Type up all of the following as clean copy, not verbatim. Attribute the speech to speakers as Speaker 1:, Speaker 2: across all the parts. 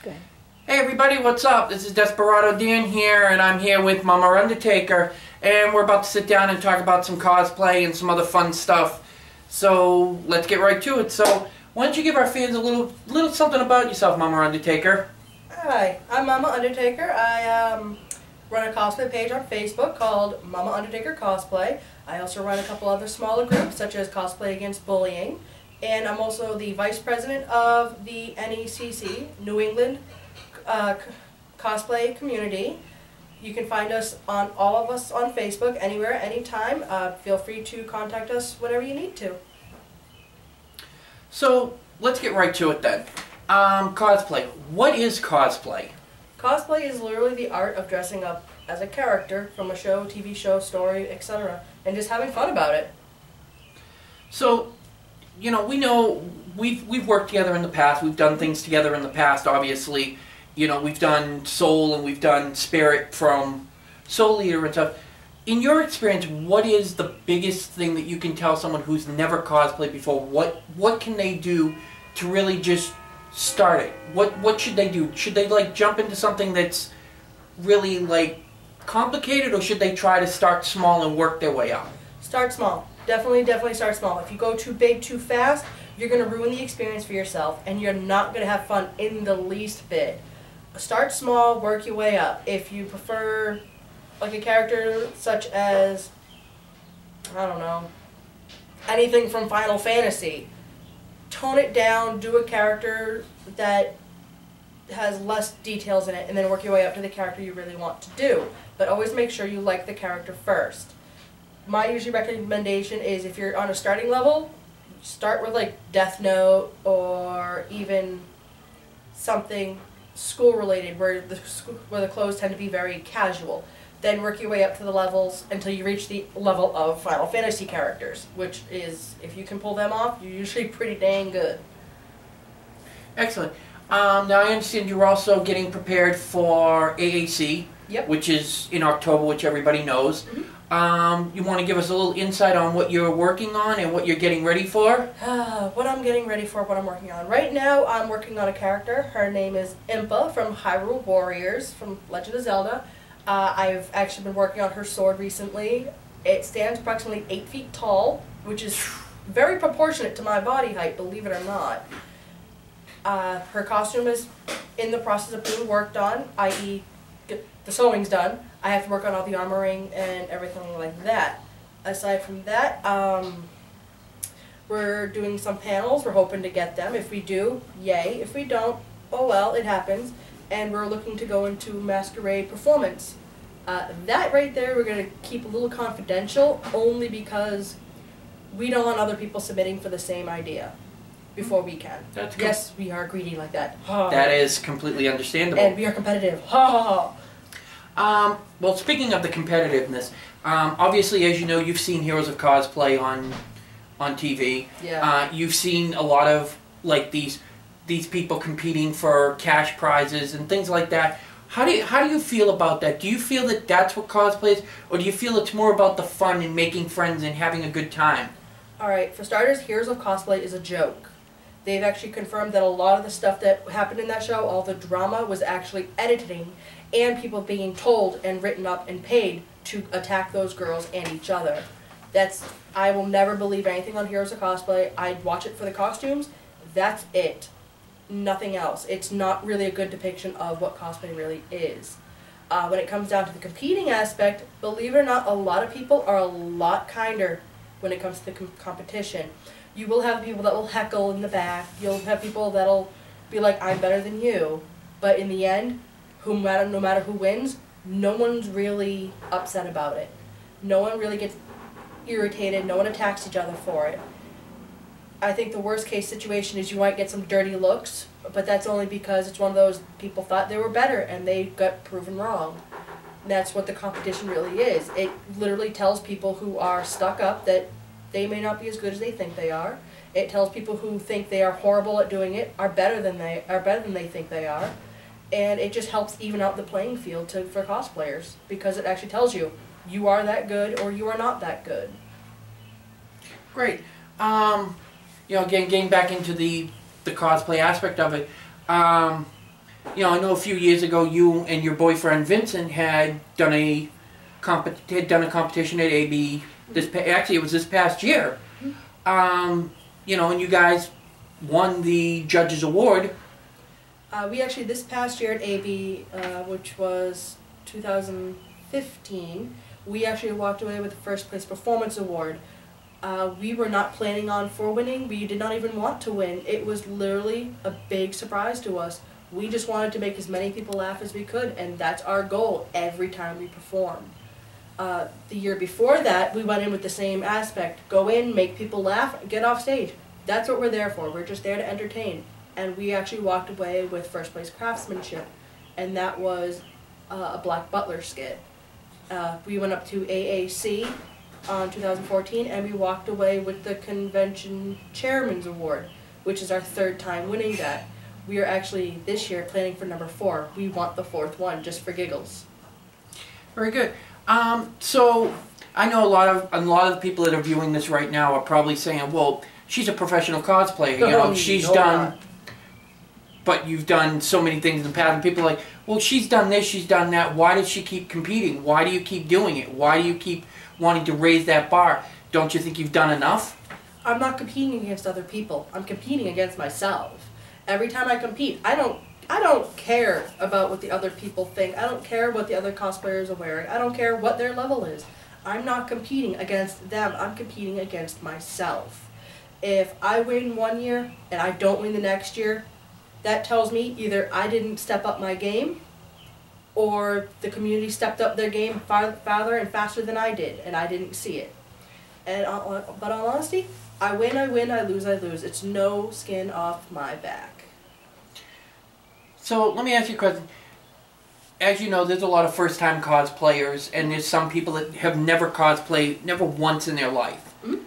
Speaker 1: Good.
Speaker 2: Hey everybody, what's up? This is Desperado Dan here, and I'm here with Mama Undertaker, and we're about to sit down and talk about some cosplay and some other fun stuff. So let's get right to it. So why don't you give our fans a little something about yourself, Mama Undertaker?
Speaker 3: Hi, I'm Mama Undertaker. I run a cosplay page on Facebook called Mama Undertaker Cosplay. I also run a couple other smaller groups such as Cosplay Against Bullying, and I'm also the Vice President of the NECC, New England Cosplay Community. You can find us on all of us on Facebook, anywhere, anytime. Feel free to contact us whenever you need to.
Speaker 2: So let's get right to it then. Cosplay. What is cosplay?
Speaker 3: Cosplay is literally the art of dressing up as a character from a show, TV show, story, etc., and just having fun about it.
Speaker 2: So, you know, we've worked together in the past. We've done things together in the past, obviously. You know, we've done Soul and we've done Spirit from Soul Eater and stuff. In your experience, what is the biggest thing that you can tell someone who's never cosplayed before? What can they do to really just start it? What should they do? Should they like jump into something that's really like complicated, or should they try to start small and work their way up?
Speaker 3: Start small. Definitely start small. If you go too big too fast, you're going to ruin the experience for yourself, and you're not going to have fun in the least bit. Start small, work your way up. If you prefer like a character such as, I don't know, anything from Final Fantasy, tone it down, do a character that has less details in it, and then work your way up to the character you really want to do. But always make sure you like the character first. My usual recommendation is, if you're on a starting level, start with like Death Note or even something school related where the clothes tend to be very casual. Then work your way up to the levels until you reach the level of Final Fantasy characters, which is, if you can pull them off, you're usually pretty dang good.
Speaker 2: Excellent. Now I understand you're also getting prepared for AAC,
Speaker 3: Yep.
Speaker 2: which is in October, which everybody knows.
Speaker 3: Mm-hmm.
Speaker 2: You want to give us a little insight on what you're working on and what you're getting ready for?
Speaker 3: What I'm getting ready for, what I'm working on. Right now, I'm working on a character. Her name is Impa from Hyrule Warriors from Legend of Zelda. I've actually been working on her sword recently. It stands approximately 8 feet tall, which is very proportionate to my body height, believe it or not. Her costume is in the process of being worked on, i.e. the sewing's done. I have to work on all the armoring and everything like that. Aside from that, we're doing some panels. We're hoping to get them. If we do, yay. If we don't, oh well, it happens. And we're looking to go into masquerade performance. That right there we're going to keep a little confidential, only because we don't want other people submitting for the same idea before we can. Yes, we are greedy like that.
Speaker 2: That is completely understandable.
Speaker 3: And we are competitive. Ha ha ha.
Speaker 2: Well, speaking of the competitiveness, obviously, as you know, you've seen Heroes of Cosplay on TV.
Speaker 3: Yeah.
Speaker 2: You've seen a lot of like these people competing for cash prizes and things like that. How do you feel about that? Do you feel that that's what cosplay is, or do you feel it's more about the fun and making friends and having a good time?
Speaker 3: All right. For starters, Heroes of Cosplay is a joke. They've actually confirmed that a lot of the stuff that happened in that show, all the drama, was actually editing and people being told and written up and paid to attack those girls and each other. I will never believe anything on Heroes of Cosplay. I'd watch it for the costumes. That's it. Nothing else. It's not really a good depiction of what cosplay really is. When it comes down to the competing aspect, believe it or not, a lot of people are a lot kinder when it comes to the competition. You will have people that will heckle in the back. You'll have people that'll be like, I'm better than you. But in the end, no matter who wins, no one's really upset about it. No one really gets irritated. No one attacks each other for it. I think the worst case situation is you might get some dirty looks, but that's only because it's one of those people thought they were better and they got proven wrong. That's what the competition really is. It literally tells people who are stuck up that they may not be as good as they think they are. It tells people who think they are horrible at doing it are better than they think they are. And it just helps even out the playing field for cosplayers, because it actually tells you are that good or you are not that good.
Speaker 2: Great. You know, again, getting back into the cosplay aspect of it, I know a few years ago you and your boyfriend Vincent had done a competition at AB. Actually, it was this past year. And you guys won the judges award.
Speaker 3: We actually, this past year at AB, which was 2015, we actually walked away with the first place performance award. We were not planning on winning. We did not even want to win. It was literally a big surprise to us. We just wanted to make as many people laugh as we could, and that's our goal every time we perform. The year before that, we went in with the same aspect. Go in, make people laugh, get off stage. That's what we're there for. We're just there to entertain. And we actually walked away with first place craftsmanship, and that was a Black Butler skit. We went up to AAC on 2014, and we walked away with the Convention Chairman's Award, which is our third time winning that. We are actually, this year, planning for number 4. We want the 4th one, just for giggles.
Speaker 2: Very good. So, I know a lot of the people that are viewing this right now are probably saying, well, she's a professional cosplayer, she's done... But you've done so many things in the past, and people are like, well, she's done this, she's done that, why does she keep competing? Why do you keep doing it? Why do you keep wanting to raise that bar? Don't you think you've done enough?
Speaker 3: I'm not competing against other people. I'm competing against myself. Every time I compete, I don't care about what the other people think. I don't care what the other cosplayers are wearing. I don't care what their level is. I'm not competing against them. I'm competing against myself. If I win one year and I don't win the next year, that tells me either I didn't step up my game, or the community stepped up their game farther and faster than I did, and I didn't see it. And but in all honesty, I win, I lose, I lose. It's no skin off my back.
Speaker 2: So let me ask you a question. As you know, there's a lot of first-time cosplayers, and there's some people that have never cosplayed, never once in their life.
Speaker 3: Mm-hmm.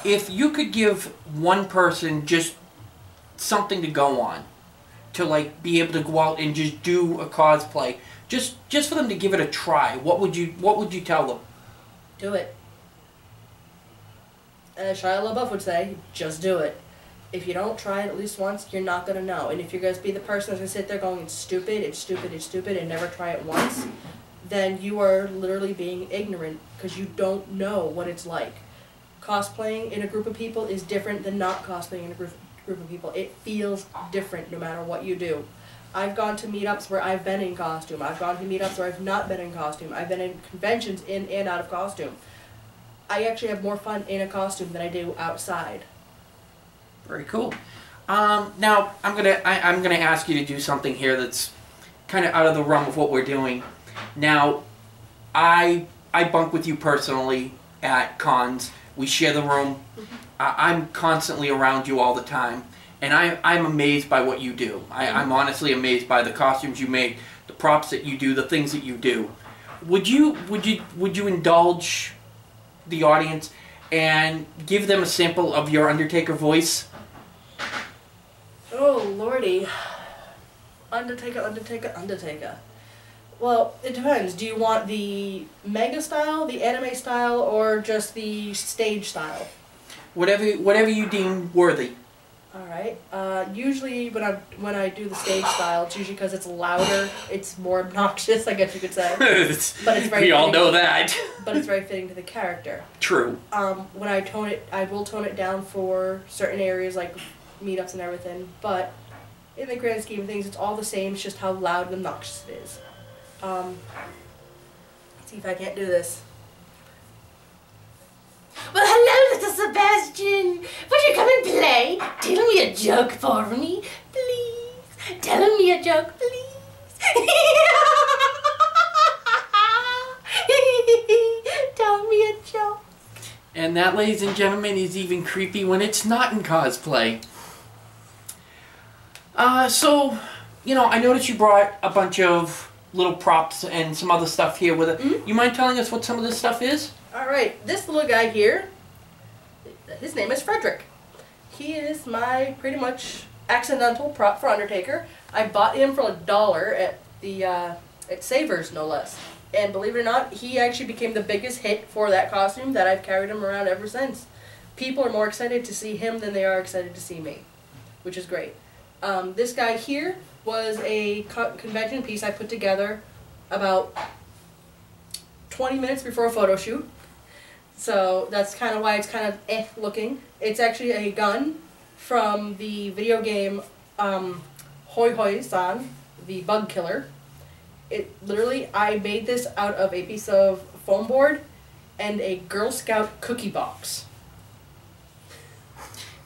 Speaker 2: If you could give one person just something to go on, to like be able to go out and just do a cosplay, just for them to give it a try, what would you tell them?
Speaker 3: Do it. As Shia LaBeouf would say, just do it. If you don't try it at least once, you're not going to know. And if you're going to be the person that's going to sit there going, it's stupid, it's stupid, it's stupid, and never try it once, then you are literally being ignorant because you don't know what it's like. Cosplaying in a group of people is different than not cosplaying in a group of people. It feels different no matter what you do. I've gone to meetups where I've been in costume. I've gone to meetups where I've not been in costume. I've been in conventions in and out of costume. I actually have more fun in a costume than I do outside.
Speaker 2: Very cool. Now I'm gonna ask you to do something here that's kind of out of the realm of what we're doing. Now, I bunk with you personally at cons. We share the room. I'm constantly around you all the time, and I'm amazed by what you do. I'm honestly amazed by the costumes you make, the props that you do, the things that you do. Would you indulge the audience and give them a sample of your Undertaker voice?
Speaker 3: Oh lordy, Undertaker. Well, it depends. Do you want the mega style, the anime style, or just the stage style?
Speaker 2: Whatever you deem worthy.
Speaker 3: Alright. Usually when I do the stage style, it's usually because it's louder, it's more obnoxious, I guess you could say. But it's very
Speaker 2: we all know that.
Speaker 3: But it's very fitting to the character.
Speaker 2: True.
Speaker 3: When I tone it, I will tone it down for certain areas like meetups and everything, but in the grand scheme of things, it's all the same, it's just how loud and obnoxious it is. Let's see if I can't do this. Well, hello, little Sebastian. Would you come and play? Tell me a joke for me, please. Tell me a joke, please. Tell me a joke.
Speaker 2: And that, ladies and gentlemen, is even creepy when it's not in cosplay. So, I noticed you brought a bunch of little props and some other stuff here with it. Mm-hmm. You mind telling us what some of this stuff is?
Speaker 3: Alright, this little guy here, his name is Frederick. He is my pretty much accidental prop for Undertaker. I bought him for $1 at the at Savers, no less. And believe it or not, he actually became the biggest hit for that costume that I've carried him around ever since. People are more excited to see him than they are excited to see me, which is great. This guy here was a convention piece I put together about 20 minutes before a photo shoot. So that's kind of why it's kind of looking. It's actually a gun from the video game Hoi Hoi San, the bug killer. It literally, I made this out of a piece of foam board and a Girl Scout cookie box.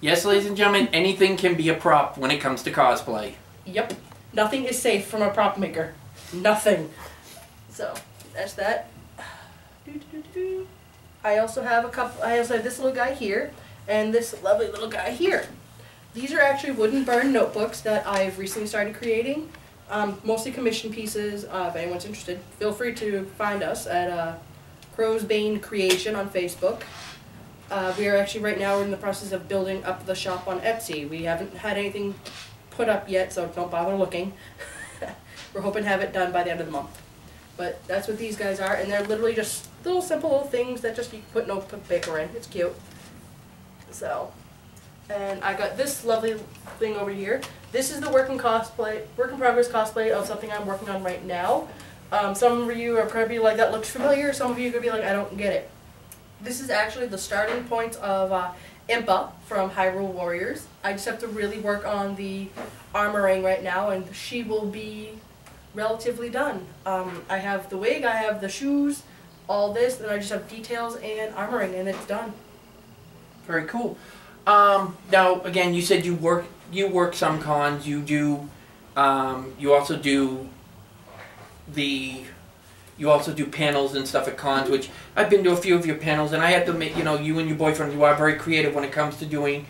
Speaker 2: Yes, ladies and gentlemen, anything can be a prop when it comes to cosplay.
Speaker 3: Yep. Nothing is safe from a prop maker. Nothing. So, that's that. I also have this little guy here, and this lovely little guy here. These are actually wooden burn notebooks that I've recently started creating. Mostly commission pieces. If anyone's interested, feel free to find us at Crow's Bane Creation on Facebook. We are actually right now in the process of building up the shop on Etsy. We haven't had anything put up yet, so don't bother looking. We're hoping to have it done by the end of the month. But that's what these guys are, and they're literally just little simple little things that just you put notebook paper in. It's cute. So, and I got this lovely thing over here. This is the work in progress cosplay of something I'm working on right now. Some of you are probably like, that looks familiar. Some of you are going to be like, I don't get it. This is actually the starting point of Impa from Hyrule Warriors. I just have to really work on the armoring right now, and she will be relatively done. I have the wig, I have the shoes, all this, and I just have details and armoring, and it's done.
Speaker 2: Very cool. Now, again, you said you work some cons. You do. You also do panels and stuff at cons, which I've been to a few of your panels, and I have to admit, you and your boyfriend, you are very creative when it comes to doing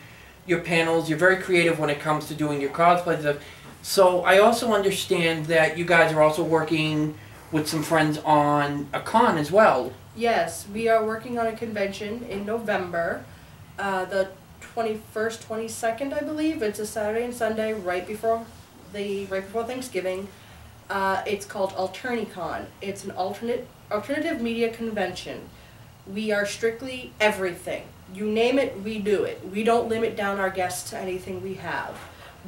Speaker 2: your panels. You're very creative when it comes to doing your cosplay stuff. So I also understand that you guys are also working with some friends on a con as well.
Speaker 3: Yes, we are working on a convention in November, the 21st, 22nd, I believe. It's a Saturday and Sunday right before Thanksgiving. It's called AlterniCon. It's an alternative media convention. We are strictly everything. You name it, we do it. We don't limit down our guests to anything we have.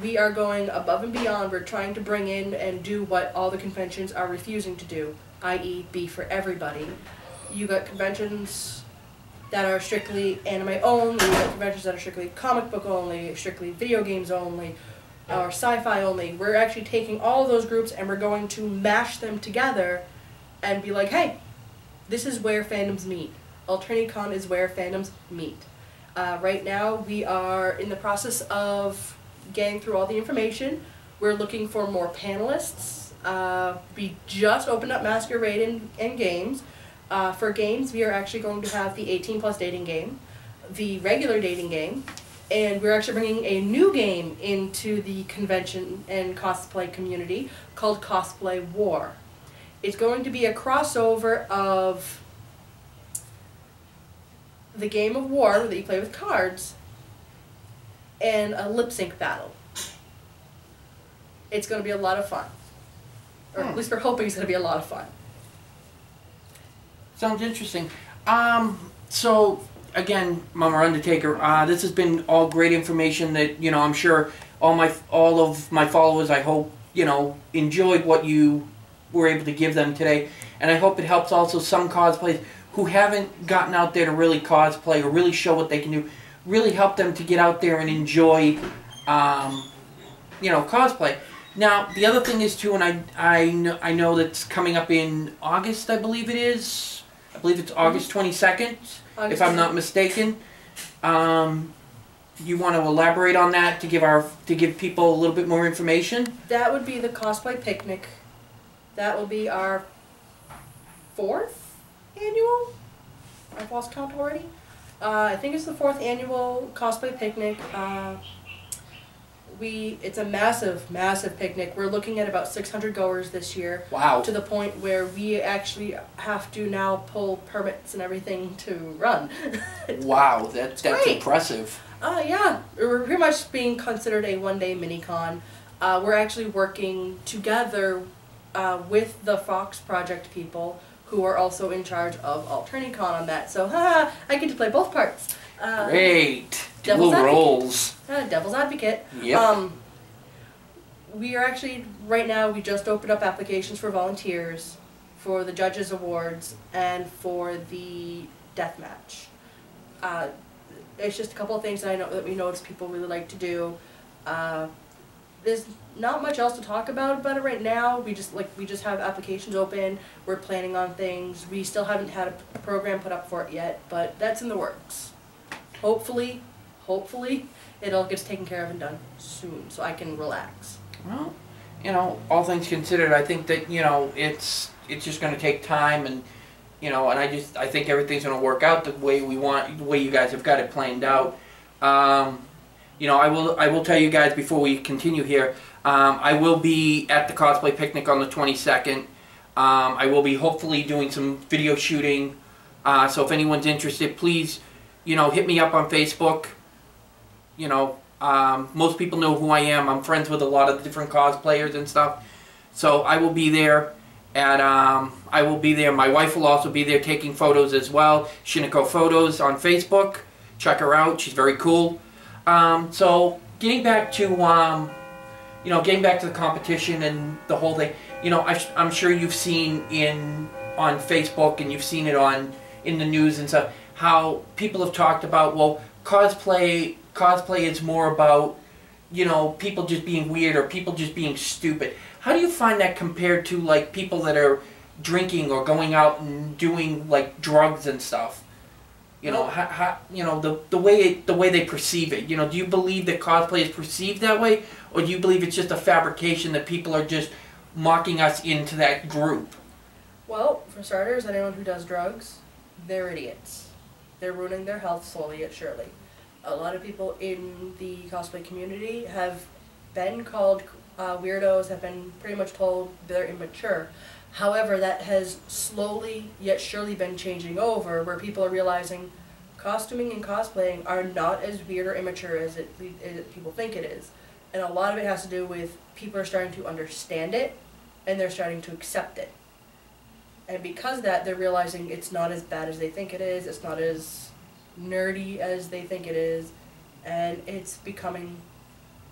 Speaker 3: We are going above and beyond. We're trying to bring in and do what all the conventions are refusing to do, i.e. be for everybody. You got conventions that are strictly anime only, you got conventions that are strictly comic book only, strictly video games only, or sci-fi only. We're actually taking all of those groups and we're going to mash them together and be like, hey, this is where fandoms meet. AlterniCon is where fandoms meet. Right now we are in the process of getting through all the information. We're looking for more panelists. We just opened up Masquerade and games. For games, we are actually going to have the 18+ dating game, the regular dating game, and we're actually bringing a new game into the convention and cosplay community called Cosplay War. It's going to be a crossover of the game of war that you play with cards and a lip sync battle. It's going to be a lot of fun. Or at least we're hoping it's going to be a lot of fun.
Speaker 2: Sounds interesting. So again, Mama Undertaker, this has been all great information that, I'm sure all of my followers, I hope, enjoyed what you were able to give them today. And I hope it helps also some cosplayers who haven't gotten out there to really cosplay or really show what they can do. Really help them to get out there and enjoy, cosplay. Now, the other thing is too, and I know that's coming up in August, I believe it is. I believe it's August 22nd, if I'm not mistaken. You want to elaborate on that to give people a little bit more information?
Speaker 3: That would be the cosplay picnic. That will be our 4th annual. I've lost count already. I think it's the 4th annual cosplay picnic. It's a massive, massive picnic. We're looking at about 600 goers this year.
Speaker 2: Wow.
Speaker 3: To the point where we actually have to now pull permits and everything to run.
Speaker 2: Wow, that's impressive.
Speaker 3: Yeah, we're pretty much being considered a one-day mini-con. We're actually working together with the Fox Project people who are also in charge of AlterniCon on that. So, I get to play both parts.
Speaker 2: Great. Dual roles.
Speaker 3: Devil's advocate.
Speaker 2: Yep.
Speaker 3: we are actually, right now, we just opened up applications for volunteers, for the judges' awards, and for the death match. It's just a couple of things that we notice people really like to do. There's not much else to talk about it right now. We just have applications open. We're planning on things. We still haven't had a program put up for it yet, but that's in the works. Hopefully, it all gets taken care of and done soon, so I can relax.
Speaker 2: Well, you know, all things considered, I think that, you know, it's just going to take time, and you know, and I think everything's going to work out the way we want, the way you guys have got it planned out. You know, I will tell you guys before we continue here, I will be at the cosplay picnic on the 22nd. I will be hopefully doing some video shooting. So if anyone's interested, please, you know, hit me up on Facebook. You know, most people know who I am. I'm friends with a lot of the different cosplayers and stuff. So I will be there. I will be there. My wife will also be there taking photos as well. Shiniko Photos on Facebook. Check her out. She's very cool. So getting back to you know, getting back to the competition and the whole thing. You know, I'm sure you've seen on Facebook, and you've seen it in the news and stuff, how people have talked about, well, cosplay is more about, you know, people just being weird or people just being stupid. How do you find that compared to, like, people that are drinking or going out and doing, like, drugs and stuff? You know, you know, the way they perceive it. You know, do you believe that cosplay is perceived that way, or do you believe it's just a fabrication that people are just mocking us into that group?
Speaker 3: Well, for starters, anyone who does drugs, they're idiots. They're ruining their health slowly yet surely. A lot of people in the cosplay community have been called weirdos, have been pretty much told they're immature. However, that has slowly yet surely been changing over, where people are realizing costuming and cosplaying are not as weird or immature as people think it is. And a lot of it has to do with people are starting to understand it, and they're starting to accept it. And because of that, they're realizing it's not as bad as they think it is, it's not as nerdy as they think it is, and it's becoming,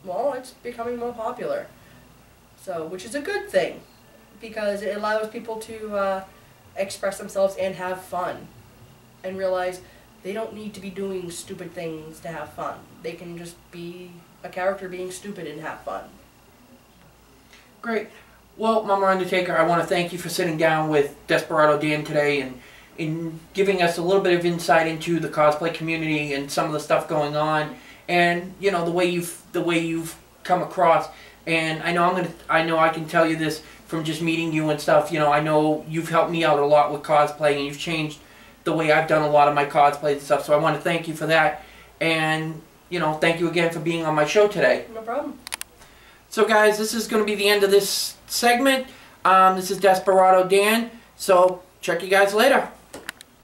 Speaker 3: well, it's becoming more popular. So, which is a good thing, because it allows people to express themselves and have fun, and realize they don't need to be doing stupid things to have fun. They can just be a character being stupid and have fun.
Speaker 2: Great. Well, Mama Undertaker, I want to thank you for sitting down with Desperado Dan today and in giving us a little bit of insight into the cosplay community and some of the stuff going on, and you know, the way you've come across. And I know I can tell you this from just meeting you and stuff. You know, I know you've helped me out a lot with cosplay, and you've changed the way I've done a lot of my cosplays and stuff. So I want to thank you for that, and you know, thank you again for being on my show today.
Speaker 3: No problem.
Speaker 2: So guys, this is going to be the end of this segment. This is Desperado Dan. So check you guys later.